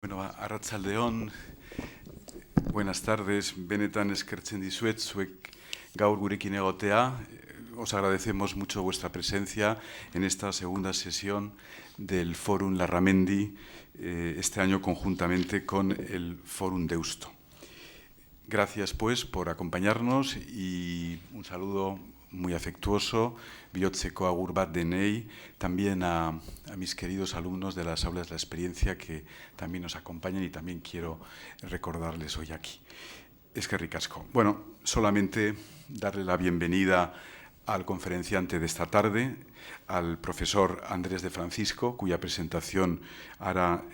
Bueno, arratsaldeon, buenas tardes, benetan eskertzen dizuet, zuek gaur gurekin egotea. Os agradecemos mucho vuestra presencia en esta segunda sesión del Fórum Larramendi, este año conjuntamente con el Fórum Deusto. Gracias, pues, por acompañarnos y un saludo muy afectuoso, bihotzeko agur bat denei, también a mis queridos alumnos de las aulas de la experiencia que también nos acompañan y también quiero recordarles hoy aquí. Eskerrik asko. Bueno, solamente darle la bienvenida al conferenciante de esta tarde, al profesor Andrés de Francisco, cuya presentación hará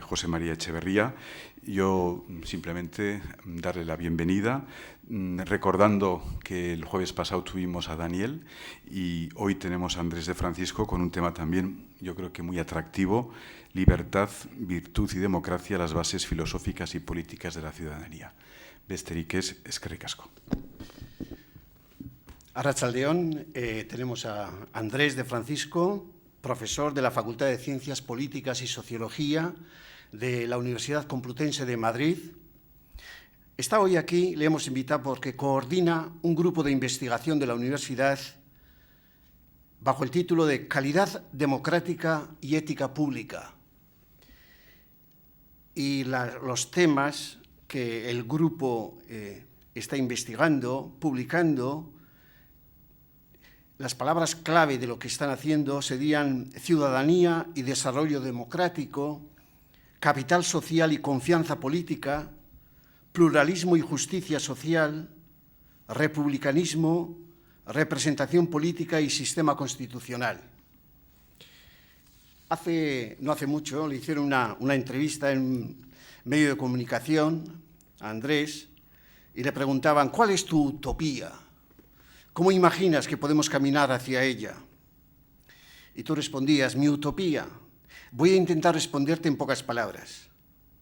José María Echeverría. Yo simplemente darle la bienvenida, recordando que el jueves pasado tuvimos a Daniel y hoy tenemos a Andrés de Francisco con un tema también, yo creo que muy atractivo: libertad, virtud y democracia, las bases filosóficas y políticas de la ciudadanía. Besterik ez, eskerrik asko. Arratsaldeon, tenemos a Andrés de Francisco, profesor de la Facultad de Ciencias Políticas y Sociología de la Universidad Complutense de Madrid. Está hoy aquí, le hemos invitado porque coordina un grupo de investigación de la universidad bajo el título de Calidad Democrática y Ética Pública. Y los temas que el grupo está investigando, publicando, las palabras clave de lo que están haciendo serían ciudadanía y desarrollo democrático, capital social y confianza política, pluralismo y justicia social, republicanismo, representación política y sistema constitucional. No hace mucho le hicieron una entrevista en medio de comunicación a Andrés y le preguntaban: ¿cuál es tu utopía? ¿Cómo imaginas que podemos caminar hacia ella? Y tú respondías: mi utopía. Voy a intentar responderte en pocas palabras.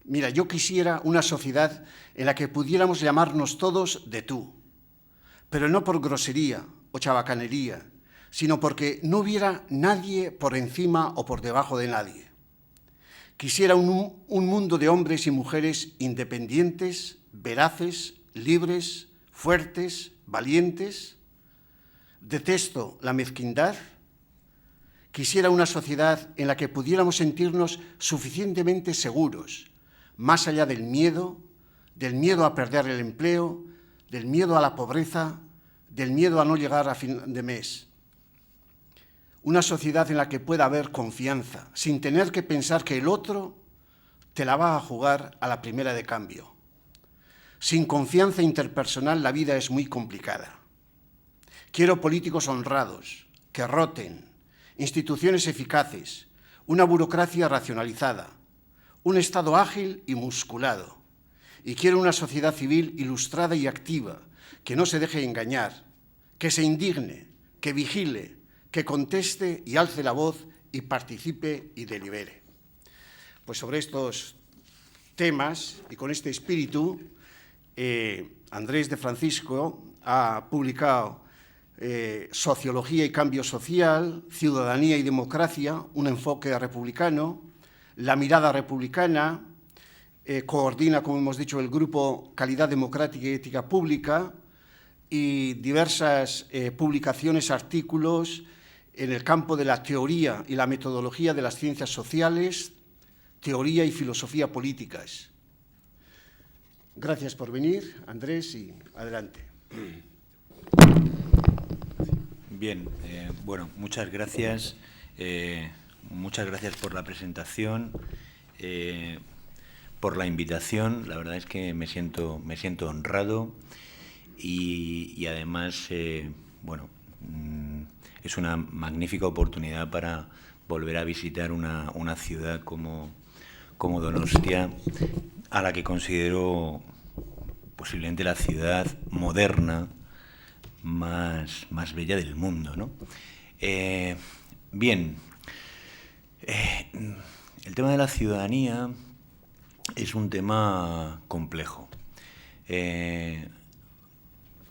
Mira, yo quisiera una sociedad en la que pudiéramos llamarnos todos de tú, pero no por grosería o chabacanería, sino porque no hubiera nadie por encima o por debajo de nadie. Quisiera un mundo de hombres y mujeres independientes, veraces, libres, fuertes, valientes. Detesto la mezquindad. Quisiera una sociedad en la que pudiéramos sentirnos suficientemente seguros, más allá del miedo a perder el empleo, del miedo a la pobreza, del miedo a no llegar a fin de mes. Una sociedad en la que pueda haber confianza, sin tener que pensar que el otro te la va a jugar a la primera de cambio. Sin confianza interpersonal la vida es muy complicada. Quiero políticos honrados, que roten, instituciones eficaces, una burocracia racionalizada, un Estado ágil y musculado. Y quiero una sociedad civil ilustrada y activa, que no se deje engañar, que se indigne, que vigile, que conteste y alce la voz y participe y delibere. Pues sobre estos temas y con este espíritu, Andrés de Francisco ha publicado Sociología y Cambio Social, Ciudadanía y Democracia, un enfoque republicano, La Mirada Republicana, coordina, como hemos dicho, el grupo Calidad Democrática y Ética Pública y diversas publicaciones, artículos en el campo de la teoría y la metodología de las ciencias sociales, teoría y filosofía políticas. Gracias por venir, Andrés, y adelante. Bien, bueno, muchas gracias. Muchas gracias por la presentación, por la invitación. La verdad es que me siento honrado y además, bueno, es una magnífica oportunidad para volver a visitar una ciudad como Donostia, a la que considero posiblemente la ciudad moderna más bella del mundo, ¿no? Bien, el tema de la ciudadanía es un tema complejo.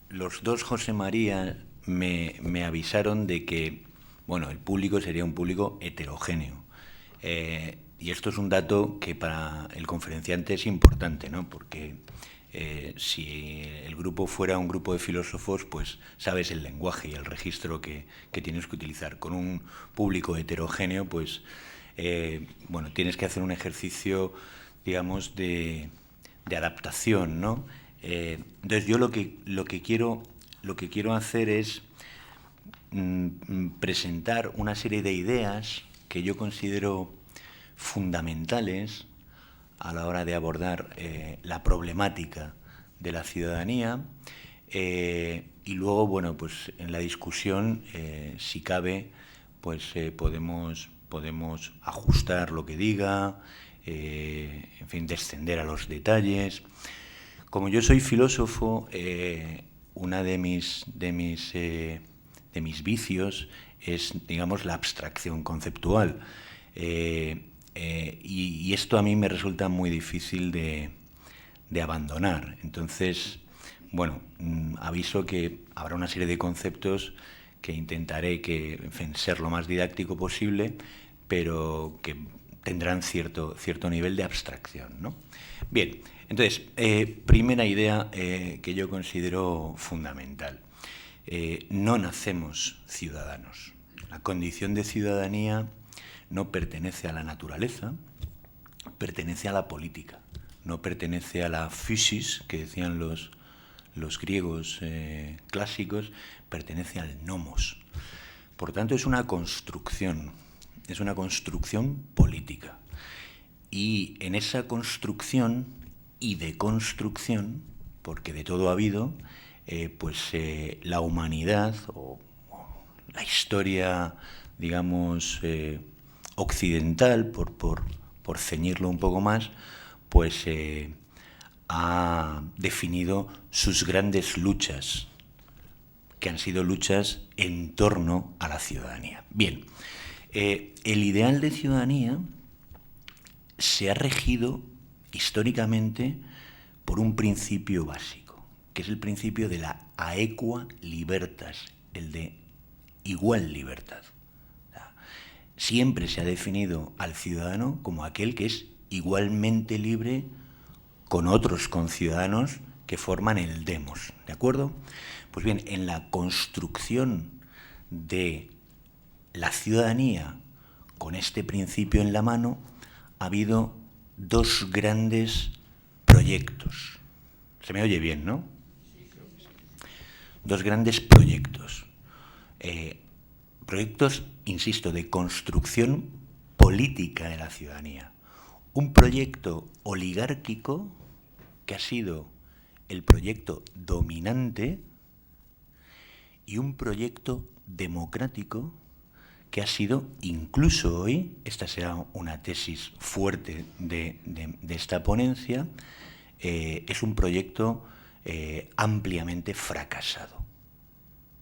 Los dos José María me avisaron de que, bueno, el público sería un público heterogéneo. y esto es un dato que para el conferenciante es importante, ¿no? Porque si el grupo fuera un grupo de filósofos, pues sabes el lenguaje y el registro que tienes que utilizar. Con un público heterogéneo, pues bueno, tienes que hacer un ejercicio, digamos, de adaptación, ¿no? Entonces yo lo que quiero hacer es presentar una serie de ideas que yo considero fundamentales a la hora de abordar la problemática de la ciudadanía, y luego, bueno, pues en la discusión, si cabe, pues podemos ajustar lo que diga, en fin, descender a los detalles. Como yo soy filósofo, una de mis vicios es, digamos, la abstracción conceptual. Y esto a mí me resulta muy difícil de abandonar. Entonces, bueno, aviso que habrá una serie de conceptos que intentaré en fin, ser lo más didáctico posible, pero que tendrán cierto nivel de abstracción, ¿no? Bien, entonces, primera idea que yo considero fundamental. No nacemos ciudadanos. La condición de ciudadanía no pertenece a la naturaleza, pertenece a la política, no pertenece a la physis, que decían los griegos clásicos, pertenece al nomos. Por tanto, es una construcción política. Y en esa construcción y deconstrucción, porque de todo ha habido, pues la humanidad o la historia, digamos, occidental, por ceñirlo un poco más, pues ha definido sus grandes luchas, que han sido luchas en torno a la ciudadanía. Bien, el ideal de ciudadanía se ha regido históricamente por un principio básico, que es el principio de la aequua libertas, el de igual libertad. Siempre se ha definido al ciudadano como aquel que es igualmente libre con otros conciudadanos que forman el demos, ¿de acuerdo? Pues bien, en la construcción de la ciudadanía con este principio en la mano ha habido dos grandes proyectos. Se me oye bien, ¿no? Dos grandes proyectos. Proyectos, insisto, de construcción política de la ciudadanía. Un proyecto oligárquico que ha sido el proyecto dominante y un proyecto democrático que ha sido, incluso hoy, esta será una tesis fuerte de esta ponencia, es un proyecto ampliamente fracasado.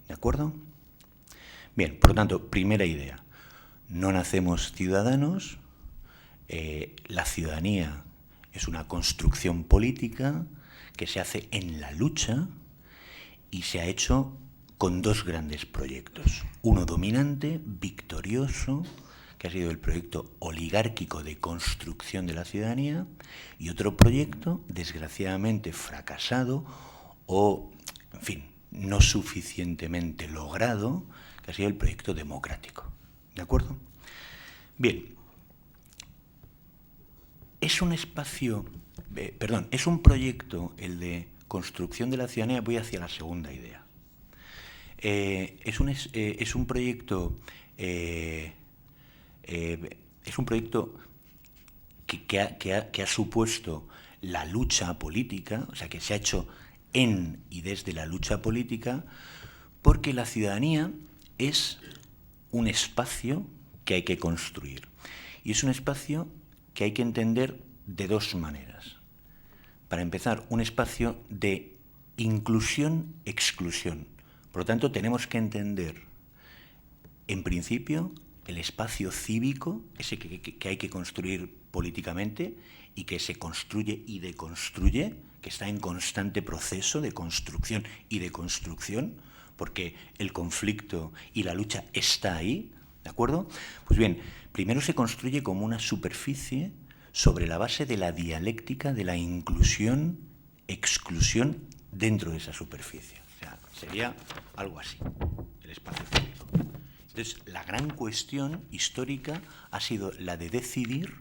¿De acuerdo? Bien, por lo tanto, primera idea, no nacemos ciudadanos, la ciudadanía es una construcción política que se hace en la lucha y se ha hecho con dos grandes proyectos. Uno dominante, victorioso, que ha sido el proyecto oligárquico de construcción de la ciudadanía, y otro proyecto, desgraciadamente fracasado o, en fin, no suficientemente logrado, que ha sido el proyecto democrático. ¿De acuerdo? Bien. Es un proyecto, el de construcción de la ciudadanía, voy hacia la segunda idea. Es un proyecto que ha supuesto la lucha política, o sea, que se ha hecho en y desde la lucha política, porque la ciudadanía es un espacio que hay que construir. Y es un espacio que hay que entender de dos maneras. Para empezar, un espacio de inclusión-exclusión. Por lo tanto, tenemos que entender, en principio, el espacio cívico, ese que hay que construir políticamente y que se construye y deconstruye, que está en constante proceso de construcción y deconstrucción, porque el conflicto y la lucha está ahí, ¿De acuerdo? Pues bien, primero se construye como una superficie sobre la base de la dialéctica de la inclusión, exclusión dentro de esa superficie. O sea, sería algo así, el espacio cívico. Entonces, la gran cuestión histórica ha sido la de decidir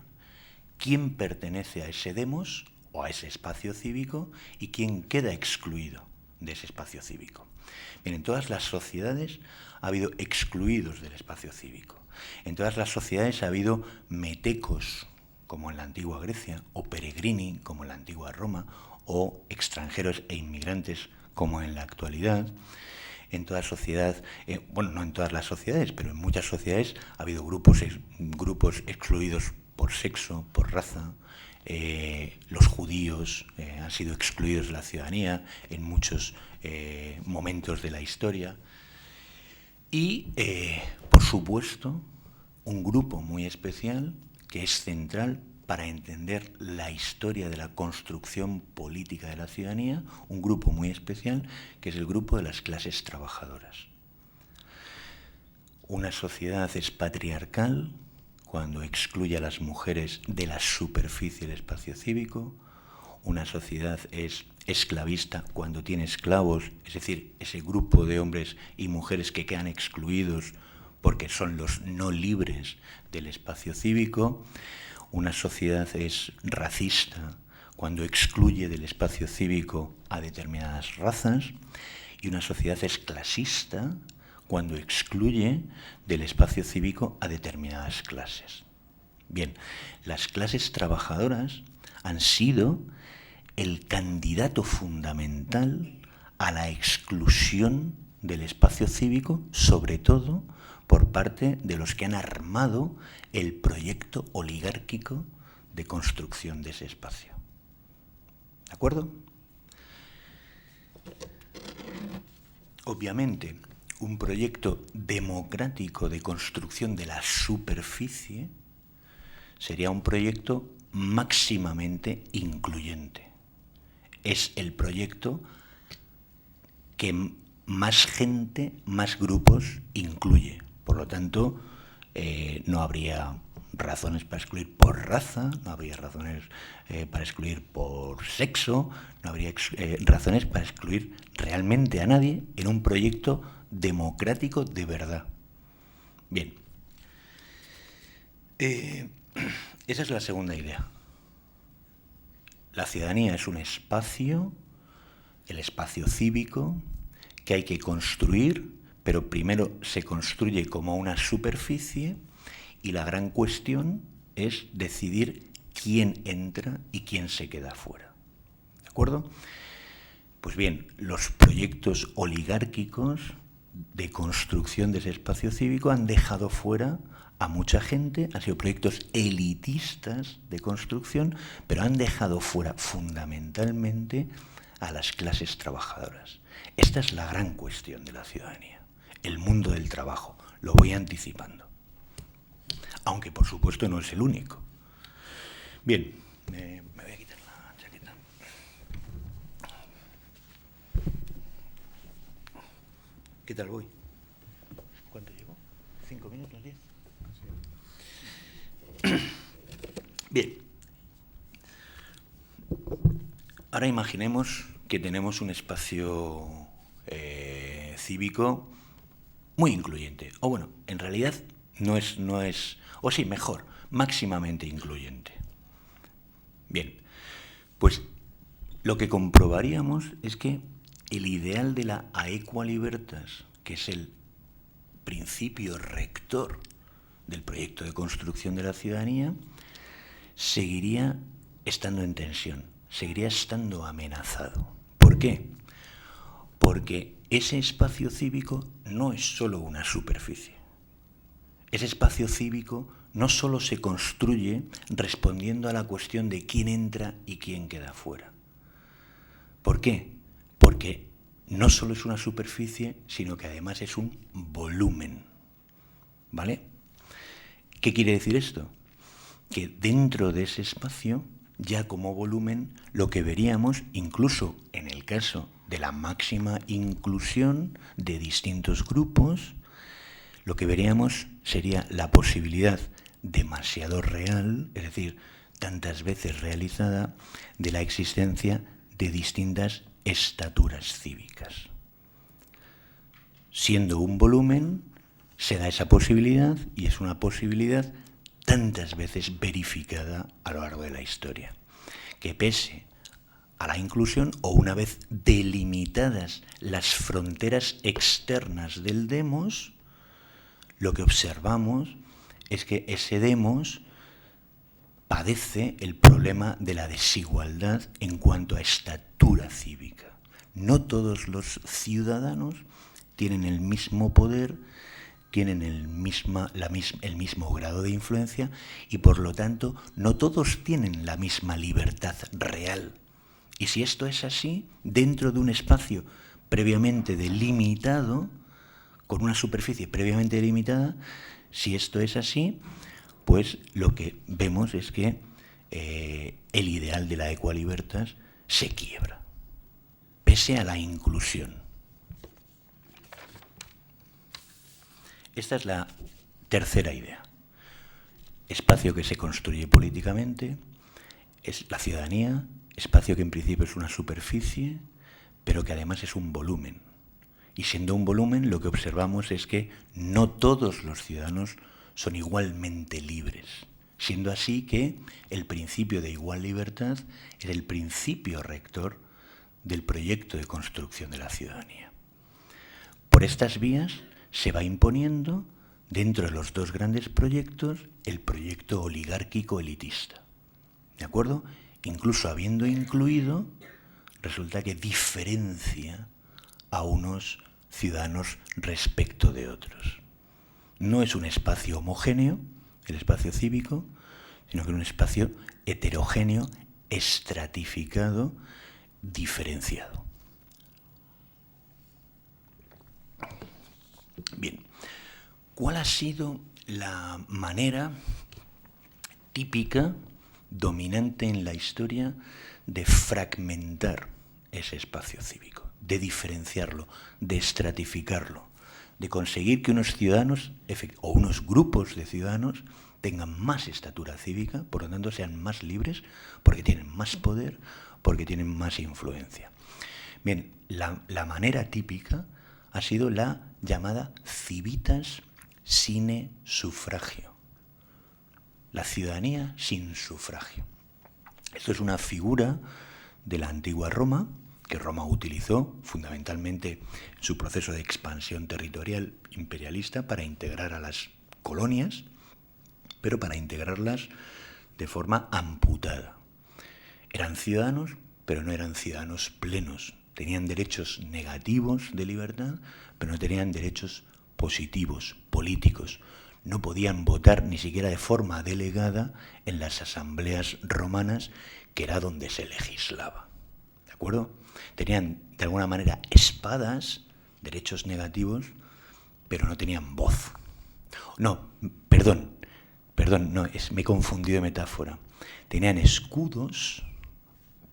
quién pertenece a ese demos o a ese espacio cívico y quién queda excluido de ese espacio cívico. Bien, en todas las sociedades ha habido excluidos del espacio cívico. En todas las sociedades ha habido metecos, como en la antigua Grecia, o peregrini, como en la antigua Roma, o extranjeros e inmigrantes, como en la actualidad. En toda sociedad, bueno, no en todas las sociedades, pero en muchas sociedades ha habido grupos excluidos por sexo, por raza. Los judíos han sido excluidos de la ciudadanía en muchos momentos de la historia. Y, por supuesto, un grupo muy especial que es central para entender la historia de la construcción política de la ciudadanía, un grupo muy especial que es el grupo de las clases trabajadoras. Una sociedad es patriarcal cuando excluye a las mujeres de la superficie del espacio cívico. Una sociedad es esclavista cuando tiene esclavos, es decir, ese grupo de hombres y mujeres que quedan excluidos porque son los no libres del espacio cívico. Una sociedad es racista cuando excluye del espacio cívico a determinadas razas, y una sociedad es clasista cuando excluye del espacio cívico a determinadas clases. Bien, las clases trabajadoras han sido el candidato fundamental a la exclusión del espacio cívico, sobre todo por parte de los que han armado el proyecto oligárquico de construcción de ese espacio. ¿De acuerdo? Obviamente, un proyecto democrático de construcción de la superficie sería un proyecto máximamente incluyente. Es el proyecto que más gente, más grupos incluye. Por lo tanto, no habría razones para excluir por raza, no habría razones para excluir por sexo, no habría razones para excluir realmente a nadie en un proyecto democrático de verdad. Bien. Esa es la segunda idea. La ciudadanía es un espacio, el espacio cívico, que hay que construir, pero primero se construye como una superficie y la gran cuestión es decidir quién entra y quién se queda fuera. ¿De acuerdo? Pues bien, los proyectos oligárquicos de construcción de ese espacio cívico han dejado fuera a mucha gente, han sido proyectos elitistas de construcción, pero han dejado fuera fundamentalmente a las clases trabajadoras. Esta es la gran cuestión de la ciudadanía, el mundo del trabajo. Lo voy anticipando. Aunque, por supuesto, no es el único. Bien, me voy a quitar la chaqueta. ¿Qué tal voy? ¿Cuánto llevo? ¿5 minutos? ¿10? Bien. Ahora imaginemos que tenemos un espacio cívico muy incluyente. O bueno, en realidad no es, o sí, mejor, máximamente incluyente. Bien, pues lo que comprobaríamos es que el ideal de la aequo libertas, que es el principio rector del proyecto de construcción de la ciudadanía, seguiría estando en tensión, seguiría estando amenazado. ¿Por qué? Porque ese espacio cívico no es solo una superficie. Ese espacio cívico no solo se construye respondiendo a la cuestión de quién entra y quién queda fuera. ¿Por qué? Porque no solo es una superficie, sino que además es un volumen. ¿Vale? ¿Qué quiere decir esto? Que dentro de ese espacio, ya como volumen, lo que veríamos, incluso en el caso de la máxima inclusión de distintos grupos, lo que veríamos sería la posibilidad demasiado real, es decir, tantas veces realizada, de la existencia de distintas estaturas cívicas. Siendo un volumen, se da esa posibilidad, y es una posibilidad tantas veces verificada a lo largo de la historia, que pese a la inclusión, o una vez delimitadas las fronteras externas del demos, lo que observamos es que ese demos padece el problema de la desigualdad en cuanto a estatura cívica. No todos los ciudadanos tienen el mismo poder, tienen el mismo grado de influencia, y por lo tanto no todos tienen la misma libertad real. Y si esto es así, dentro de un espacio previamente delimitado, con una superficie previamente delimitada, si esto es así, pues lo que vemos es que el ideal de la equalibertas se quiebra, pese a la inclusión. Esta es la tercera idea. Espacio que se construye políticamente, es la ciudadanía, espacio que en principio es una superficie, pero que además es un volumen. Y siendo un volumen, lo que observamos es que no todos los ciudadanos son igualmente libres, siendo así que el principio de igual libertad es el principio rector del proyecto de construcción de la ciudadanía. Por estas vías se va imponiendo, dentro de los dos grandes proyectos, el proyecto oligárquico elitista. ¿De acuerdo? Incluso habiendo incluido, resulta que diferencia a unos ciudadanos respecto de otros. No es un espacio homogéneo, el espacio cívico, sino que es un espacio heterogéneo, estratificado, diferenciado. Bien, ¿cuál ha sido la manera típica, dominante en la historia, de fragmentar ese espacio cívico, de diferenciarlo, de estratificarlo, de conseguir que unos ciudadanos o unos grupos de ciudadanos tengan más estatura cívica, por lo tanto sean más libres, porque tienen más poder, porque tienen más influencia? Bien, la manera típica ha sido la llamada civitas sine suffragio, la ciudadanía sin sufragio. Esto es una figura de la antigua Roma, que Roma utilizó fundamentalmente en su proceso de expansión territorial imperialista para integrar a las colonias, pero para integrarlas de forma amputada. Eran ciudadanos, pero no eran ciudadanos plenos. Tenían derechos negativos de libertad, pero no tenían derechos positivos, políticos. No podían votar ni siquiera de forma delegada en las asambleas romanas, que era donde se legislaba. ¿De acuerdo? Tenían, de alguna manera, espadas, derechos negativos, pero no tenían voz. No, perdón, me he confundido de metáfora. Tenían escudos,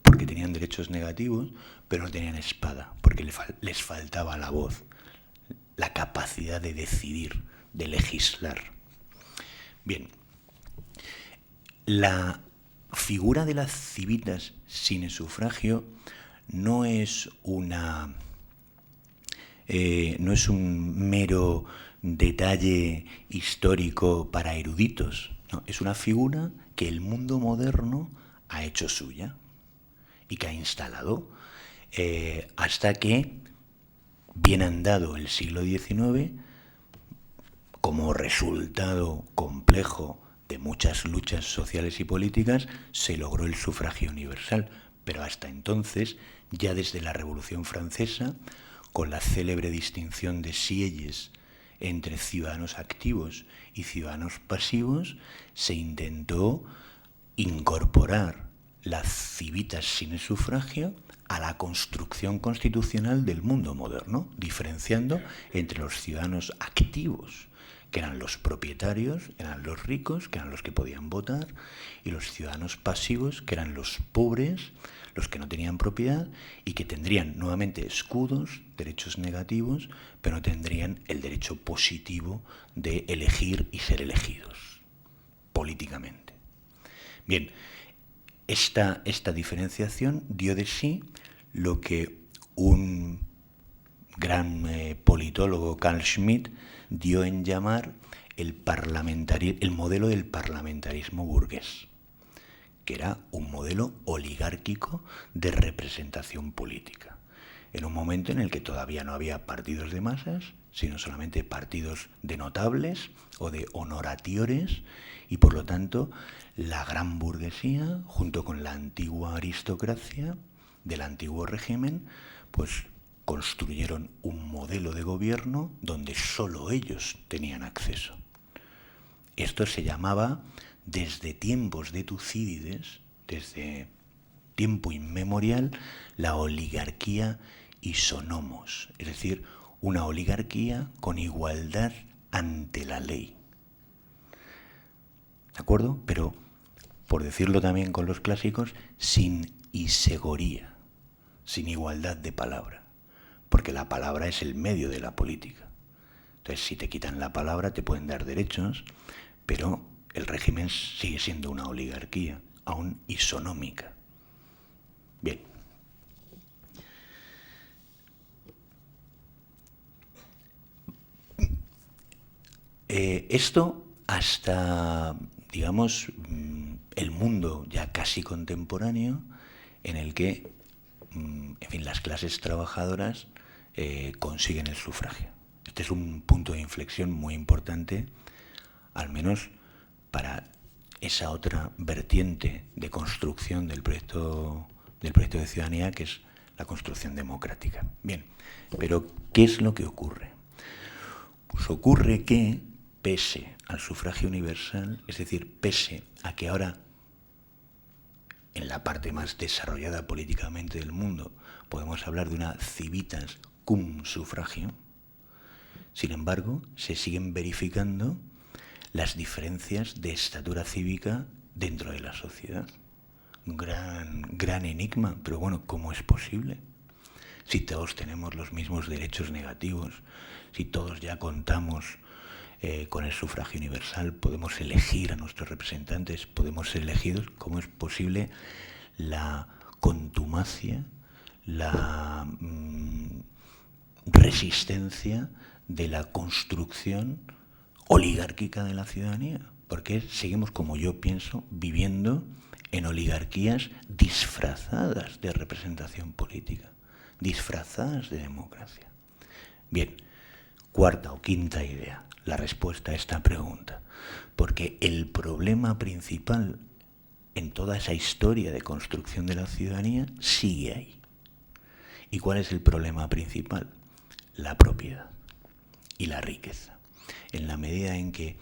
porque tenían derechos negativos, pero no tenían espada, porque les faltaba la voz, la capacidad de decidir, de legislar. Bien, la figura de las civitas sin sufragio no es un mero detalle histórico para eruditos, no, es una figura que el mundo moderno ha hecho suya y que ha instalado hasta que, bien andado el siglo XIX, como resultado complejo de muchas luchas sociales y políticas, se logró el sufragio universal. Pero hasta entonces, ya desde la Revolución Francesa, con la célebre distinción de sieyes entre ciudadanos activos y ciudadanos pasivos, se intentó incorporar las civitas sin sufragio a la construcción constitucional del mundo moderno, diferenciando entre los ciudadanos activos que eran los propietarios, eran los ricos, que eran los que podían votar, y los ciudadanos pasivos, que eran los pobres, los que no tenían propiedad y que tendrían nuevamente escudos, derechos negativos, pero no tendrían el derecho positivo de elegir y ser elegidos políticamente. Bien, esta diferenciación dio de sí lo que un gran politólogo, Carl Schmitt, dio en llamar el modelo del parlamentarismo burgués, que era un modelo oligárquico de representación política, en un momento en el que todavía no había partidos de masas, sino solamente partidos de notables o de honoratiores, y por lo tanto la gran burguesía, junto con la antigua aristocracia del antiguo régimen, pues construyeron un modelo de gobierno donde solo ellos tenían acceso. Esto se llamaba, desde tiempos de Tucídides, desde tiempo inmemorial, la oligarquía isonomos, es decir, una oligarquía con igualdad ante la ley. ¿De acuerdo? Pero, por decirlo también con los clásicos, sin isegoría, sin igualdad de palabra, porque la palabra es el medio de la política. Entonces, si te quitan la palabra, te pueden dar derechos, pero el régimen sigue siendo una oligarquía, aún isonómica. Bien. Esto hasta, digamos, el mundo ya casi contemporáneo, en el que, en fin, las clases trabajadoras consiguen el sufragio. Este es un punto de inflexión muy importante, al menos para esa otra vertiente de construcción del proyecto de ciudadanía, que es la construcción democrática. Bien, pero ¿qué es lo que ocurre? Pues ocurre que, pese al sufragio universal, es decir, pese a que ahora, en la parte más desarrollada políticamente del mundo, podemos hablar de una civitas cum suffragio, sin embargo, se siguen verificando las diferencias de estatura cívica dentro de la sociedad. Un gran enigma, pero bueno, ¿cómo es posible? Si todos tenemos los mismos derechos negativos, si todos ya contamos con el sufragio universal, podemos elegir a nuestros representantes, podemos ser elegidos, ¿cómo es posible la contumacia, la resistencia de la construcción oligárquica de la ciudadanía? Porque seguimos, como yo pienso, viviendo en oligarquías disfrazadas de representación política, disfrazadas de democracia. Bien, cuarta o quinta idea, la respuesta a esta pregunta. Porque el problema principal en toda esa historia de construcción de la ciudadanía sigue ahí. ¿Y cuál es el problema principal? La propiedad y la riqueza. En la medida en que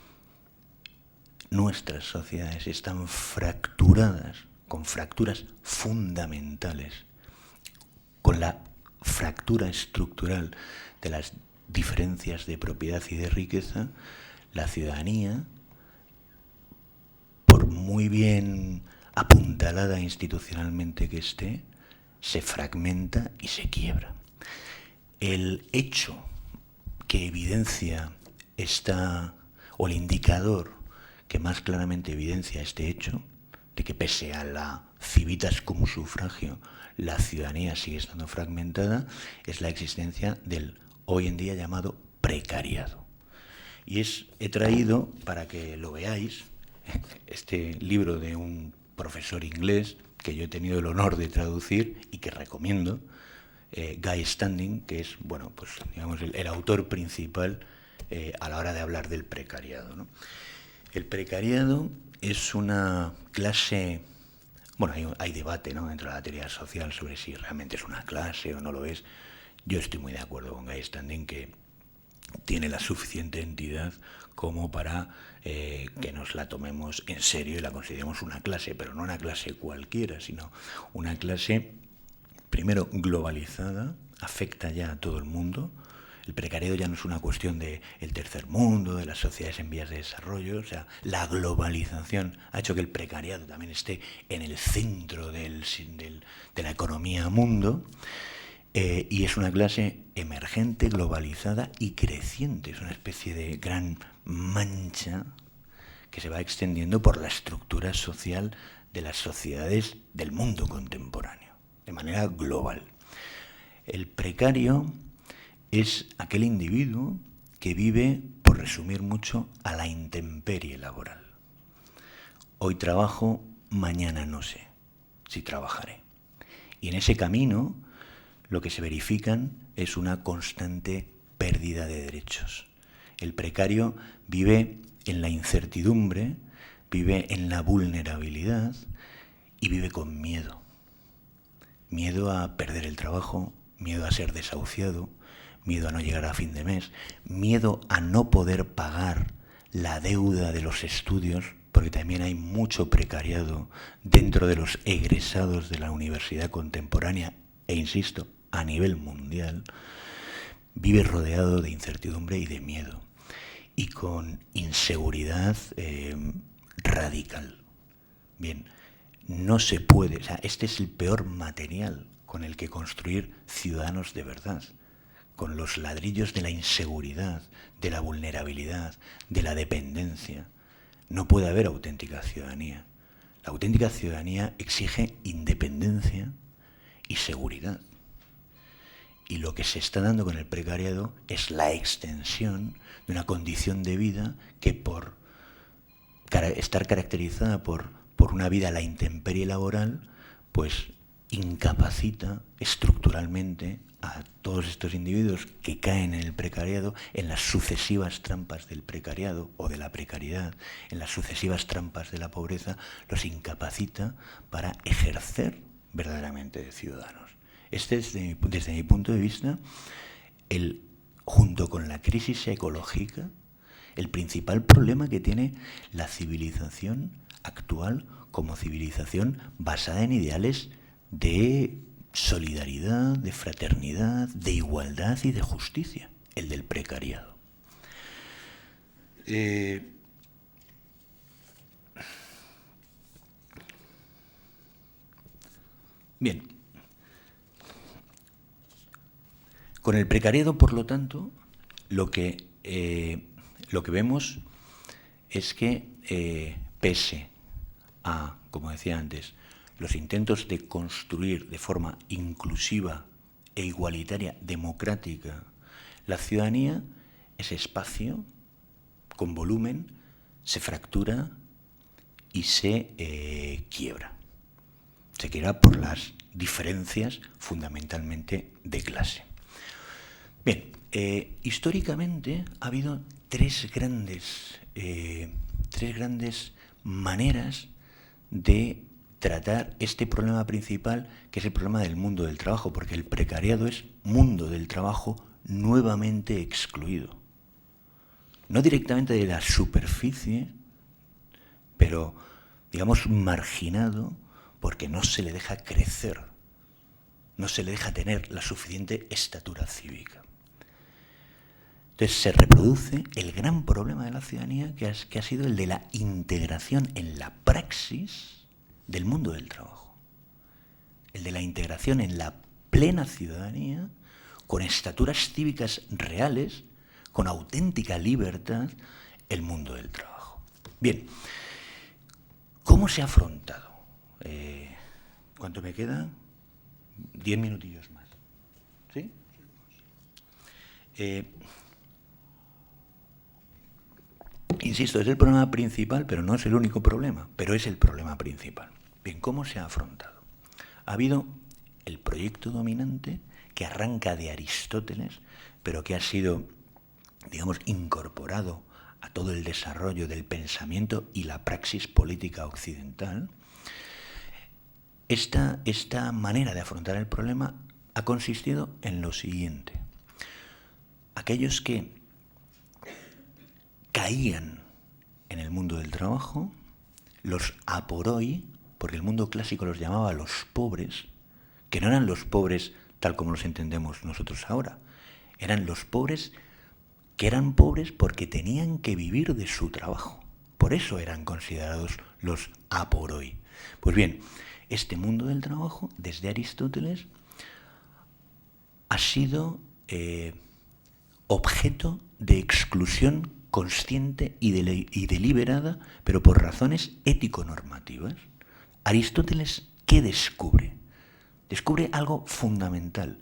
nuestras sociedades están fracturadas, con fracturas fundamentales, con la fractura estructural de las diferencias de propiedad y de riqueza, la ciudadanía, por muy bien apuntalada institucionalmente que esté, se fragmenta y se quiebra. El hecho que evidencia o el indicador que más claramente evidencia este hecho, de que pese a la civitas cum suffragio, la ciudadanía sigue estando fragmentada, es la existencia del hoy en día llamado precariado. Y he traído, para que lo veáis, este libro de un profesor inglés que yo he tenido el honor de traducir y que recomiendo, Guy Standing, que es, bueno, pues digamos el autor principal a la hora de hablar del precariado, ¿no? El precariado es una clase, bueno, hay debate, ¿no?, dentro de la teoría social sobre si realmente es una clase o no lo es. Yo estoy muy de acuerdo con Guy Standing, que tiene la suficiente entidad como para que nos la tomemos en serio y la consideremos una clase, pero no una clase cualquiera, sino una clase, primero, globalizada, afecta ya a todo el mundo, El precariado ya no es una cuestión del tercer mundo, de las sociedades en vías de desarrollo. O sea, la globalización ha hecho que el precariado también esté en el centro de la economía mundo. Y es una clase emergente, globalizada y creciente. Es una especie de gran mancha que se va extendiendo por la estructura social de las sociedades del mundo contemporáneo, de manera global. El precario es aquel individuo que vive, por resumir mucho, a la intemperie laboral. Hoy trabajo, mañana no sé si trabajaré. Y en ese camino lo que se verifican es una constante pérdida de derechos. El precario vive en la incertidumbre, vive en la vulnerabilidad y vive con miedo. Miedo a perder el trabajo, miedo a ser desahuciado, miedo a no llegar a fin de mes, miedo a no poder pagar la deuda de los estudios, porque también hay mucho precariado dentro de los egresados de la universidad contemporánea, e insisto, a nivel mundial. Vive rodeado de incertidumbre y de miedo, y con inseguridad radical. Bien, no se puede, o sea, este es el peor material con el que construir ciudadanos de verdad, con los ladrillos de la inseguridad, de la vulnerabilidad, de la dependencia. No puede haber auténtica ciudadanía. La auténtica ciudadanía exige independencia y seguridad. Y lo que se está dando con el precariado es la extensión de una condición de vida que por estar caracterizada por una vida a la intemperie laboral, pues incapacita estructuralmente a todos estos individuos que caen en el precariado, en las sucesivas trampas del precariado o de la precariedad, en las sucesivas trampas de la pobreza, los incapacita para ejercer verdaderamente de ciudadanos. Este es, desde mi punto de vista, junto con la crisis ecológica, el principal problema que tiene la civilización actual como civilización basada en ideales de solidaridad, de fraternidad, de igualdad y de justicia, el del precariado. Bien. Con el precariado, por lo tanto, lo que vemos es que, pese a, como decía antes, los intentos de construir de forma inclusiva e igualitaria, democrática, la ciudadanía, ese espacio con volumen, se fractura y se quiebra. Se quiebra por las diferencias fundamentalmente de clase. Bien, históricamente ha habido tres grandes maneras de tratar este problema principal, que es el problema del mundo del trabajo, porque el precariado es mundo del trabajo nuevamente excluido. No directamente de la superficie, pero, digamos, marginado, porque no se le deja crecer, no se le deja tener la suficiente estatura cívica. Entonces se reproduce el gran problema de la ciudadanía, que ha sido el de la integración en la praxis del mundo del trabajo. El de la integración en la plena ciudadanía, con estaturas cívicas reales, con auténtica libertad, el mundo del trabajo. Bien, ¿cómo se ha afrontado? ¿Cuánto me queda? 10 minutillos más. ¿Sí? Insisto, es el problema principal, pero no es el único problema, pero es el problema principal. Bien, ¿cómo se ha afrontado? Ha habido el proyecto dominante que arranca de Aristóteles, pero que ha sido, digamos, incorporado a todo el desarrollo del pensamiento y la praxis política occidental. Esta manera de afrontar el problema ha consistido en lo siguiente. Aquellos que caían en el mundo del trabajo, los aporoi, porque el mundo clásico los llamaba los pobres, que no eran los pobres tal como los entendemos nosotros ahora, Eran los pobres que eran pobres porque tenían que vivir de su trabajo. Por eso eran considerados los aporoi. Pues bien, este mundo del trabajo, desde Aristóteles, ha sido objeto de exclusión consciente y deliberada, pero por razones ético-normativas. Aristóteles, ¿qué descubre? Descubre algo fundamental.